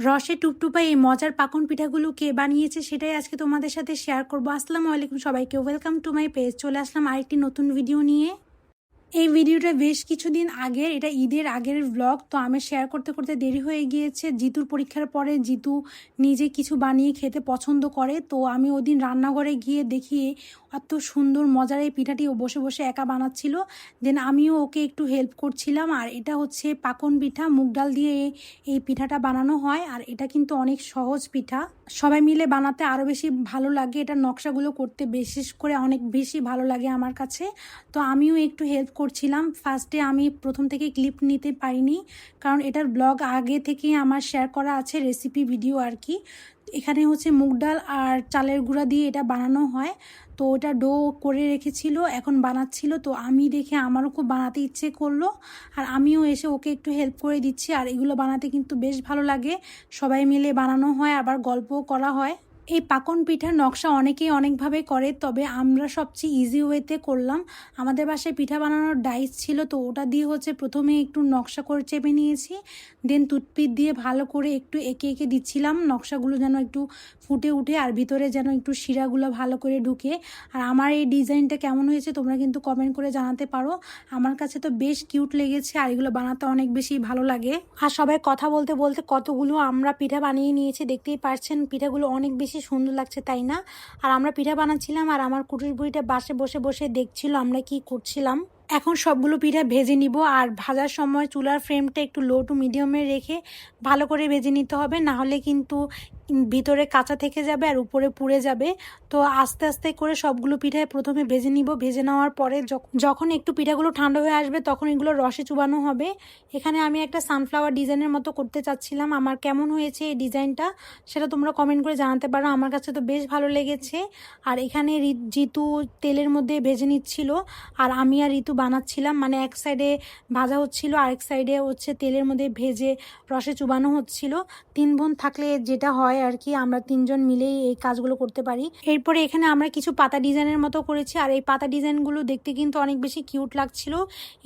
রসে টুপটুপা এই মজার পাকন পিঠাগুলো কে বানিয়েছে সেটাই আজকে তোমাদের সাথে শেয়ার করবো। আসসালামু আলাইকুম সবাইকে, ওয়েলকাম টু মাই পেজ। চলে আসলাম আরেকটি নতুন ভিডিও নিয়ে। এই ভিডিওটা বেশ কিছুদিন আগের, এটা ঈদের আগের ব্লগ। তো আমি শেয়ার করতে করতে দেরি হয়ে গিয়েছে। জিতুর পরীক্ষার পরে জিতু নিজে কিছু বানিয়ে খেতে পছন্দ করে, তো আমি ওদিন রান্নাঘরে গিয়ে দেখি এত সুন্দর মজার এই পিঠাটি ও বসে বসে একা বানাচ্ছিল। দেন আমিও ওকে একটু হেল্প করছিলাম। আর এটা হচ্ছে পাকন পিঠা, মুগ ডাল দিয়ে এই পিঠাটা বানানো হয়। আর এটা কিন্তু অনেক সহজ পিঠা, সবাই মিলে বানাতে আরও বেশি ভালো লাগে। এটার নকশাগুলো করতে বিশেষ করে অনেক বেশি ভালো লাগে আমার কাছে। তো আমিও একটু হেল্প করছিলাম। ফার্স্টে আমি প্রথম থেকে ক্লিপ নিতে পারিনি, কারণ এটার ব্লগ আগে থেকেই আমার শেয়ার করা আছে, রেসিপি ভিডিও আর কি। এখানে হচ্ছে মুগ ডাল আর চালের গুঁড়া দিয়ে এটা বানানো হয়। তো ওটা ডো করে রেখেছিল, এখন বানাচ্ছিল। তো আমি দেখে আমারও খুব বানাতে ইচ্ছে করলো, আর আমিও এসে ওকে একটু হেল্প করে দিচ্ছি। আর এগুলো বানাতে কিন্তু বেশ ভালো লাগে, সবাই মিলে বানানো হয়, আবার গল্পও করা হয়। এই পাকন পিঠার নকশা অনেকেই অনেকভাবে করে, তবে আমরা সবচেয়ে ইজি ওয়েতে করলাম। আমাদের বাসায় পিঠা বানানোর ডাইস ছিল, তো ওটা দিয়ে হচ্ছে প্রথমে একটু নকশা করে চেপে নিয়েছি। দেন টুথপিক দিয়ে ভালো করে একটু এঁকে এঁকে দিচ্ছিলাম, নকশাগুলো যেন একটু ফুটে উঠে আর ভিতরে যেন একটু শিরাগুলো ভালো করে ঢুকে। আর আমার এই ডিজাইনটা কেমন হয়েছে তোমরা কিন্তু কমেন্ট করে জানাতে পারো। আমার কাছে তো বেশ কিউট লেগেছে, আর এগুলো বানাতে অনেক বেশি ভালো লাগে। আর সবাই কথা বলতে বলতে কতগুলো আমরা পিঠা বানিয়ে নিয়েছি, দেখতেই পারছেন পিঠাগুলো অনেক বেশি সুন্দর লাগছে, তাই না? আর আমরা পিঠা বানাচ্ছিলাম, আর আমার কুটুর বুড়িটা বাসে বসে বসে দেখছিল আমরা কি করছিলাম। এখন সবগুলো পিঠা ভেজে নিব। আর ভাজার সময় চুলার ফ্লেমটা একটু লো টু মিডিয়ামে রেখে ভালো করে ভেজে নিতে হবে, না হলে কিন্তু ভিতরে কাঁচা থেকে যাবে আর উপরে পুড়ে যাবে। তো আস্তে আস্তে করে সবগুলো পিঠায় প্রথমে ভেজে নিব। ভেজে নেওয়ার পরে যখন একটু পিঠাগুলো ঠান্ডা হয়ে আসবে তখন এগুলো রসে চুবানো হবে। এখানে আমি একটা সানফ্লাওয়ার ডিজাইনের মতো করতে চাচ্ছিলাম। আমার কেমন হয়েছে এই ডিজাইনটা সেটা তোমরা কমেন্ট করে জানাতে পারো। আমার কাছে তো বেশ ভালো লেগেছে। আর এখানে জিতু তেলের মধ্যে ভেজে নিচ্ছিল, আর আমি আর ঋতু বানাচ্ছিলাম। মানে এক সাইডে ভাজা হচ্ছিল, আরেক সাইডে হচ্ছে তেলের মধ্যে ভেজে রসে চুবানো হচ্ছিল। 3 বোন থাকলে যেটা হয় আর কি, আমরা 3 জন মিলেই এই কাজগুলো করতে পারি। এরপরে এখানে আমরা কিছু পাতা ডিজাইনের মতো করেছি, আর এই পাতা ডিজাইনগুলো দেখতে কিন্তু অনেক বেশি কিউট লাগছিল।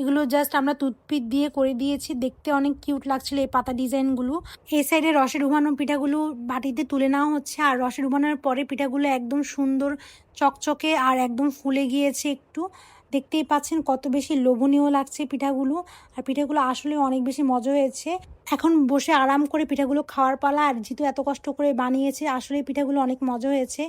এগুলো জাস্ট আমরা টুথপিক দিয়ে করে দিয়েছি, দেখতে অনেক কিউট লাগছিল এই পাতা ডিজাইনগুলো। এই সাইডে রসে ডুবানো পিঠাগুলো বাটিতে তুলে নেওয়া হচ্ছে, আর রসে ডুবানোর পরে পিঠাগুলো একদম সুন্দর চকচকে আর একদম ফুলে গিয়েছে একটু। দেখতেই পাচ্ছেন কত বেশি লোভনীয় লাগছে পিঠাগুলো। আর পিঠাগুলো আসলে অনেক বেশি মজা হয়েছে। এখন বসে আরাম করে পিঠাগুলো খাওয়ার পালা। আর যেহেতু এত কষ্ট করে বানিয়েছে, আসলে পিঠাগুলো অনেক মজা হয়েছে,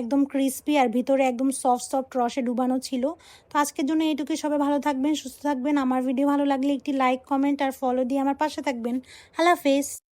একদম ক্রিস্পি আর ভিতরে একদম সফট সফট রসে ডুবানো ছিল। তো আজকের জন্য এইটুকুই। সবাই ভালো থাকবেন, সুস্থ থাকবেন। আমার ভিডিও ভালো লাগলে একটি লাইক, কমেন্ট আর ফলো দিয়ে আমার পাশে থাকবেন। আল্লাহ হাফেজ।